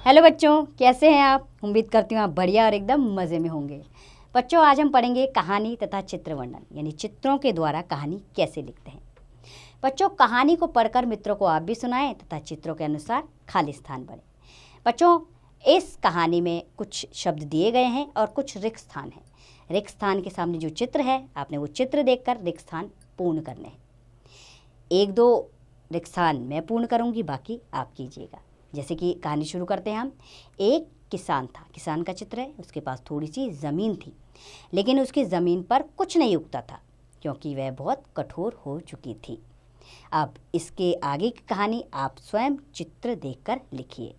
Hello बच्चों, कैसे हैं आप। उम्मीद करती हूँ आप बढ़िया और एकदम मज़े में होंगे। बच्चों, आज हम पढ़ेंगे कहानी तथा चित्र वर्णन, यानी चित्रों के द्वारा कहानी कैसे लिखते हैं। बच्चों, कहानी को पढ़कर मित्रों को आप भी सुनाएं तथा चित्रों के अनुसार खाली स्थान भरें। बच्चों, इस कहानी में कुछ शब्द दिए गए हैं और कुछ रिक्त स्थान हैं। रिक्त स्थान के सामने जो चित्र है, आपने वो चित्र देखकर रिक्त स्थान पूर्ण करने हैं। एक दो रिक्त स्थान मैं पूर्ण करूँगी, बाकी आप कीजिएगा। जैसे कि कहानी शुरू करते हैं हम। एक किसान था, किसान का चित्र है। उसके पास थोड़ी सी ज़मीन थी, लेकिन उसकी ज़मीन पर कुछ नहीं उगता था क्योंकि वह बहुत कठोर हो चुकी थी। अब इसके आगे की कहानी आप स्वयं चित्र देखकर लिखिए।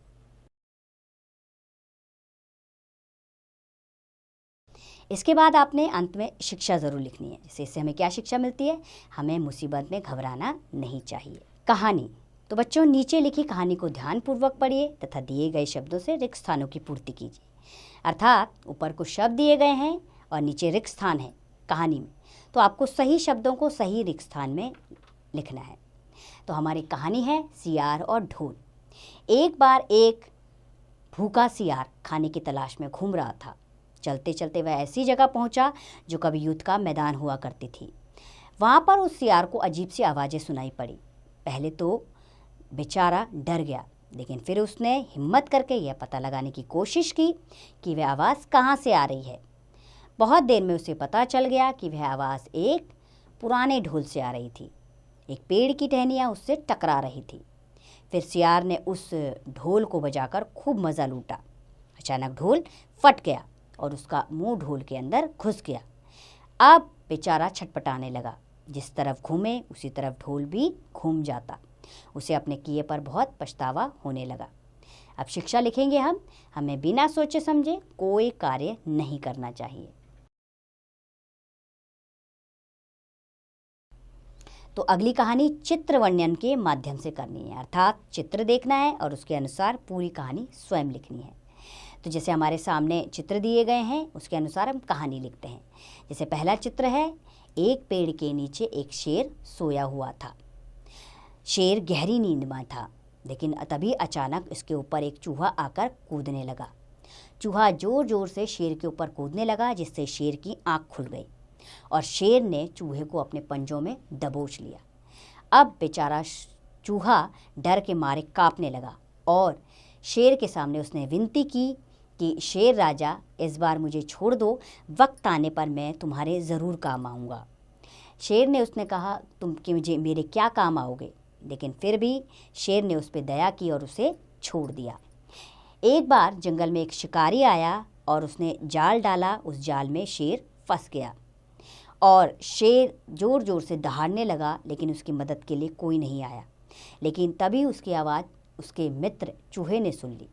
इसके बाद आपने अंत में शिक्षा ज़रूर लिखनी है। जैसे इससे हमें क्या शिक्षा मिलती है, हमें मुसीबत में घबराना नहीं चाहिए। कहानी तो बच्चों, नीचे लिखी कहानी को ध्यानपूर्वक पढ़िए तथा दिए गए शब्दों से रिक्त स्थानों की पूर्ति कीजिए। अर्थात ऊपर कुछ शब्द दिए गए हैं और नीचे रिक्त स्थान है कहानी में, तो आपको सही शब्दों को सही रिक्त स्थान में लिखना है। तो हमारी कहानी है सियार और ढोल। एक बार एक भूखा सियार खाने की तलाश में घूम रहा था। चलते चलते वह ऐसी जगह पहुंचा जो कभी युद्ध का मैदान हुआ करती थी। वहां पर उस सियार को अजीब सी आवाज़ें सुनाई पड़ी। पहले तो बेचारा डर गया, लेकिन फिर उसने हिम्मत करके यह पता लगाने की कोशिश की कि वह आवाज़ कहाँ से आ रही है। बहुत देर में उसे पता चल गया कि वह आवाज़ एक पुराने ढोल से आ रही थी। एक पेड़ की टहनियाँ उससे टकरा रही थी। फिर सियार ने उस ढोल को बजाकर खूब मज़ा लूटा। अचानक ढोल फट गया और उसका मुंह ढोल के अंदर घुस गया। अब बेचारा छटपटाने लगा। जिस तरफ घूमे उसी तरफ ढोल भी घूम जाता। उसे अपने किए पर बहुत पछतावा होने लगा। अब शिक्षा लिखेंगे हम। हमें बिना सोचे समझे कोई कार्य नहीं करना चाहिए। तो अगली कहानी चित्र वर्णन के माध्यम से करनी है, अर्थात चित्र देखना है और उसके अनुसार पूरी कहानी स्वयं लिखनी है। तो जैसे हमारे सामने चित्र दिए गए हैं, उसके अनुसार हम कहानी लिखते हैं। जैसे पहला चित्र है, एक पेड़ के नीचे एक शेर सोया हुआ था। शेर गहरी नींद में था, लेकिन तभी अचानक इसके ऊपर एक चूहा आकर कूदने लगा। चूहा जोर जोर से शेर के ऊपर कूदने लगा, जिससे शेर की आंख खुल गई और शेर ने चूहे को अपने पंजों में दबोच लिया। अब बेचारा चूहा डर के मारे कांपने लगा और शेर के सामने उसने विनती की कि शेर राजा, इस बार मुझे छोड़ दो, वक्त आने पर मैं तुम्हारे ज़रूर काम आऊँगा। शेर ने उसने कहा, तुम कि मुझे मेरे क्या काम आओगे, लेकिन फिर भी शेर ने उस पर दया की और उसे छोड़ दिया। एक बार जंगल में एक शिकारी आया और उसने जाल डाला। उस जाल में शेर फंस गया और शेर ज़ोर ज़ोर से दहाड़ने लगा, लेकिन उसकी मदद के लिए कोई नहीं आया। लेकिन तभी उसकी आवाज़ उसके मित्र चूहे ने सुन ली।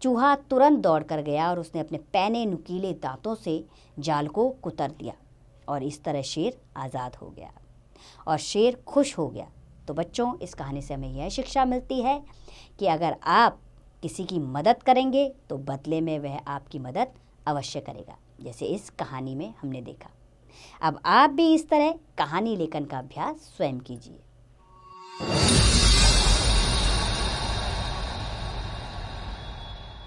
चूहा तुरंत दौड़ कर गया और उसने अपने पैने नुकीले दांतों से जाल को कुतर दिया और इस तरह शेर आज़ाद हो गया और शेर खुश हो गया। तो बच्चों, इस कहानी से हमें यह शिक्षा मिलती है कि अगर आप किसी की मदद करेंगे तो बदले में वह आपकी मदद अवश्य करेगा, जैसे इस कहानी में हमने देखा। अब आप भी इस तरह कहानी लेखन का अभ्यास स्वयं कीजिए।